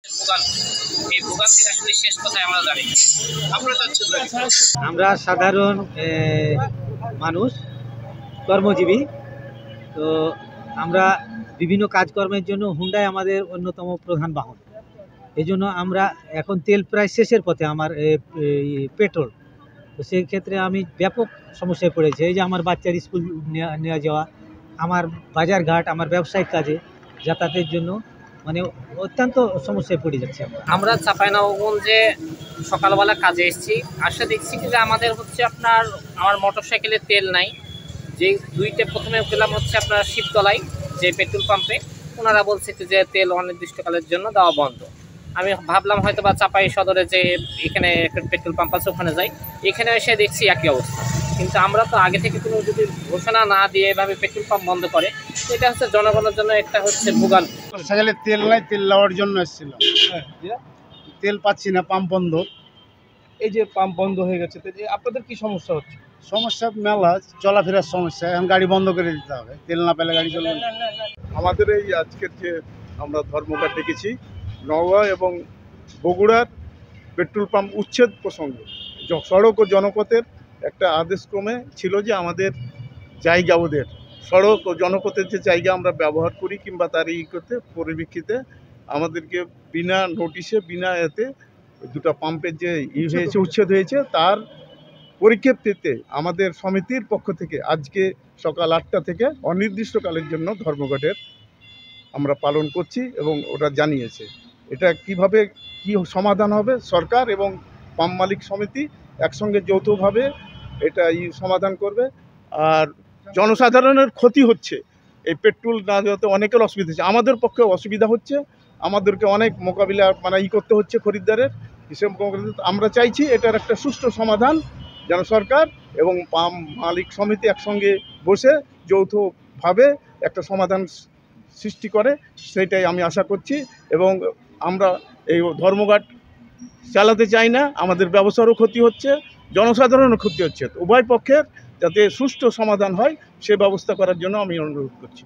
এই ভোগান্তির আসলে শেষ কোথায় আমরা জানি না। আমরা সাধারণ মানুষ, কর্মজীবী। তো আমরা বিভিন্ন কাজকর্মের জন্য হুন্ডাই আমাদের অন্যতম প্রধান বাহন। এই জন্য আমরা এখন তেল প্রায় শেষের পথে, আমার পেট্রোল। তো সেই ক্ষেত্রে আমি ব্যাপক সমস্যায় পড়েছি। এই যে আমার বাচ্চার স্কুল নেওয়া যাওয়া, আমার বাজারঘাট, আমার ব্যবসায়িক কাজে যাতায়াতের জন্য মানে অত্যন্ত সমস্যায় পড়ে যাচ্ছে। আমরা চাঁপাইনবাবগঞ্জে সকালবেলা কাজে এসেছি, আসে দেখছি কি যে আমাদের হচ্ছে আমার মোটরসাইকেলে তেল নাই। যে দুইটা প্রথমে গেলাম হচ্ছে আপনার শিবতলায় যে পেট্রোল পাম্পে, ওনারা বলছে যে তেল অনির্দিষ্টকালের জন্য দেওয়া বন্ধ। আমি ভাবলাম হয়তো বা চাঁপাই সদরে যে এখানে একটা পেট্রোল পাম্প আছে ওখানে যাই, এখানে এসে দেখছি একই অবস্থা। কিন্তু আমরা তো আগে থেকে কোনো যদি ঘোষণা না দিয়ে এভাবে পেট্রোল পাম্প বন্ধ করে, এটা হচ্ছে জনগণের জন্য একটা হচ্ছে ভোগান্তি। সাইকেলে তেল নাই, তেল নেওয়ার জন্য এসেছিলাম। তেল পাচ্ছি না, পাম্প বন্ধ। এই যে পাম্প বন্ধ হয়ে গেছে, তো আপনাদের কি সমস্যা হচ্ছে? সমস্যা মেলা, চলাফেরার সমস্যা। এখন গাড়ি বন্ধ করে দিতে হবে, তেল না পেলে গাড়ি চলবে না। আমাদের এই আজকের যে আমরা ধর্মঘট ডেকেছি নওগাঁ এবং বগুড়ার পেট্রোল পাম্প উচ্ছেদ প্রসঙ্গে সড়ক ও জনপথের একটা আদেশক্রমে ছিল যে আমাদের জায়গা, ওদের সড়ক ও জনপথের যে জায়গা আমরা ব্যবহার করি কিংবা তার করতে পরিপ্রেক্ষিতে আমাদেরকে বিনা নোটিশে, বিনা এতে দুটো পাম্পের যে হয়েছে, উচ্ছেদ হয়েছে, তার পরিপ্রেক্ষিতে আমাদের সমিতির পক্ষ থেকে আজকে সকাল 8টা থেকে অনির্দিষ্টকালের জন্য ধর্মঘটের আমরা পালন করছি এবং ওরা জানিয়েছে এটা কিভাবে কি সমাধান হবে। সরকার এবং পাম্প মালিক সমিতি একসঙ্গে যৌথভাবে এটা সমাধান করবে। আর জনসাধারণের ক্ষতি হচ্ছে, এই পেট্রোল না যাতে অনেকের অসুবিধা হচ্ছে, আমাদের পক্ষে অসুবিধা হচ্ছে, আমাদেরকে অনেক মোকাবিলা করতে হচ্ছে খরিদ্দারের হিসেব। আমরা চাইছি এটার একটা সুষ্ঠু সমাধান যেন সরকার এবং পাম্প মালিক সমিতি একসঙ্গে বসে যৌথভাবে একটা সমাধান সৃষ্টি করে, সেটাই আমি আশা করছি। এবং আমরা এই ধর্মঘট চালাতে চাই না, আমাদের ব্যবসারও ক্ষতি হচ্ছে, জনসাধারণেরও ক্ষতি হচ্ছে। উভয় পক্ষের যাতে সুষ্ঠু সমাধান হয় সে ব্যবস্থা করার জন্য আমি অনুরোধ করছি।